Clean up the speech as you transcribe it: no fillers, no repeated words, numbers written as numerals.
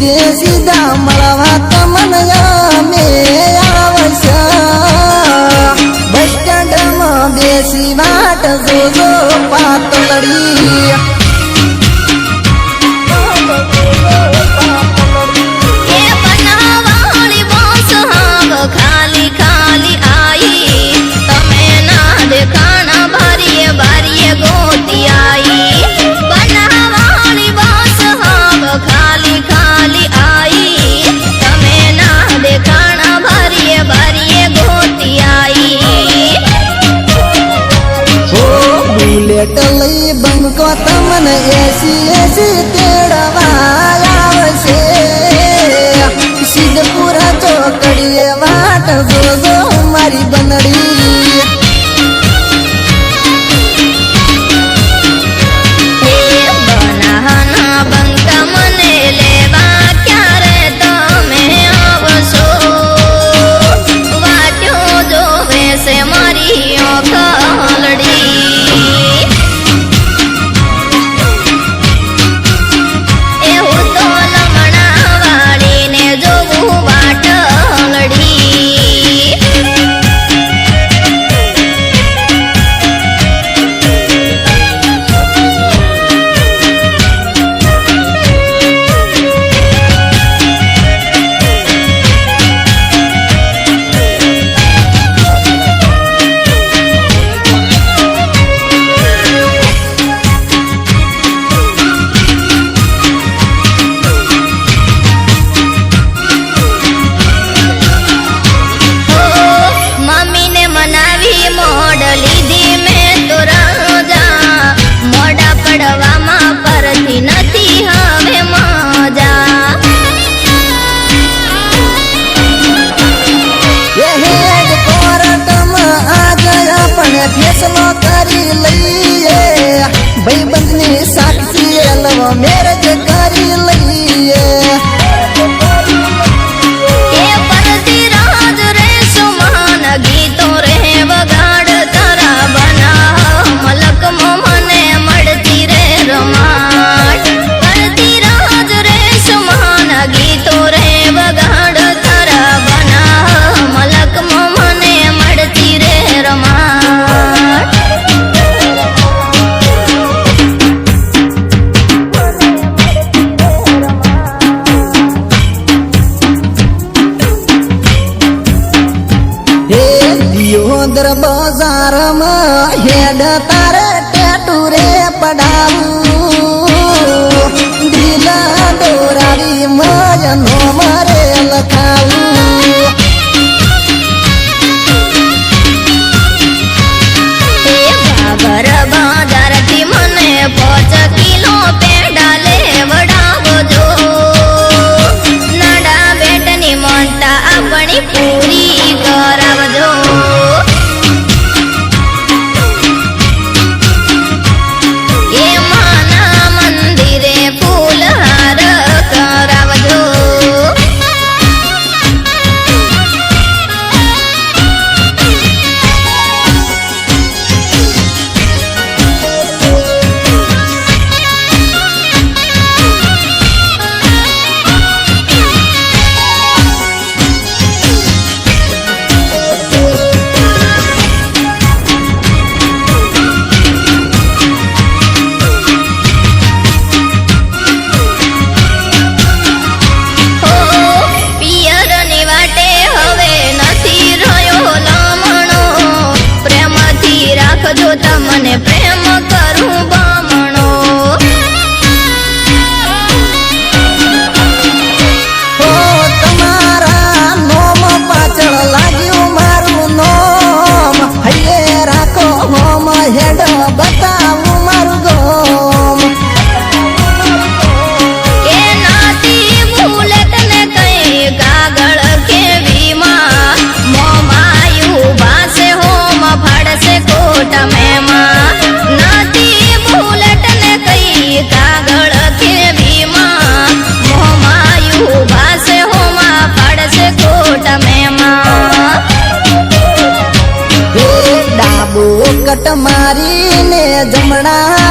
સીધે સીધા મળવા તમને અમે આવશે બસ સ્ટેન્ડમાં બેસી વાટ જોજો પાતળડી ખાલી ખાલી આઈ તમે ના દેખાણા બારીએ બારીએ ગોતી આઈ બનાવાળી બસ હાવ ખાલી ખાલી આઈ તમે ના દેખાણા બારીએ બારીએ ગોતી આઈ ઓ બુલેટ લઈ બંકો તમને એસી તેડવા આવશે સિદ્ધપુરા ચોકડીએ વાટ જોજો મારી બનડી બનાના બંકા મને લેવા ક્યારે તમે આવશો વાટ્યો જોવે છે મારી ઓખલડી એવું તો લમણા વાળીને જોવું વાટલડી મમ્મીને મનાવી મોડ લીધી મેં તો રાજા મોડા પડવામાં પરથી નથી હવે મજા હેડ કોર્ટમાં આજે આપણે ફેસલો કરી લઈએ ભાઈબંધની સાક્ષી લવ મેરેજ કરી લઈએ એ પરથી રાજ રે સુમાન ગીતો રે વગાડ તારા બના મલકમાં મને મળતી રે રમાટ પરથી રાજ રે સુમાન ગીતો રે વગાડ તારા બના મલકમાં મને મળતી રે રમાટ હે દિયોદર બજારમાં હેડ તારે ટેટુ રે પડાવું દિલા દોરાવી મજનો મરે લખાવું એ બાબર બાજારથી મને 5 કિલો પેડા લેવડાવજો નાડા બેટની મોંટા આપણી પૂરી કરાવજો એ માના મંદિરે ફૂલહાર કરાવજો પિયરની વાટે હવે નથી રહ્યો લમણો પ્રેમથી રાખજો તમને પ્રેમ કરું બમણો હો તમારા નોમ પાછળ લાગ્યું મારું નોમ હૈયે રાખો હોમ હેડ બતાવું મારું ગોમ એ નાતી બુલેટ ને કઈ કાગળ કેવીમાં મોમાયું ભાસે હોમ ફાડશે કોટ મેમાં નાતી બુલેટ ને કઈ કાગળ કેવીમાં મોમાયું ભાસે હોમ ફાડશે કોટ મેમાં હે ડાબો કટ મારીને જમણા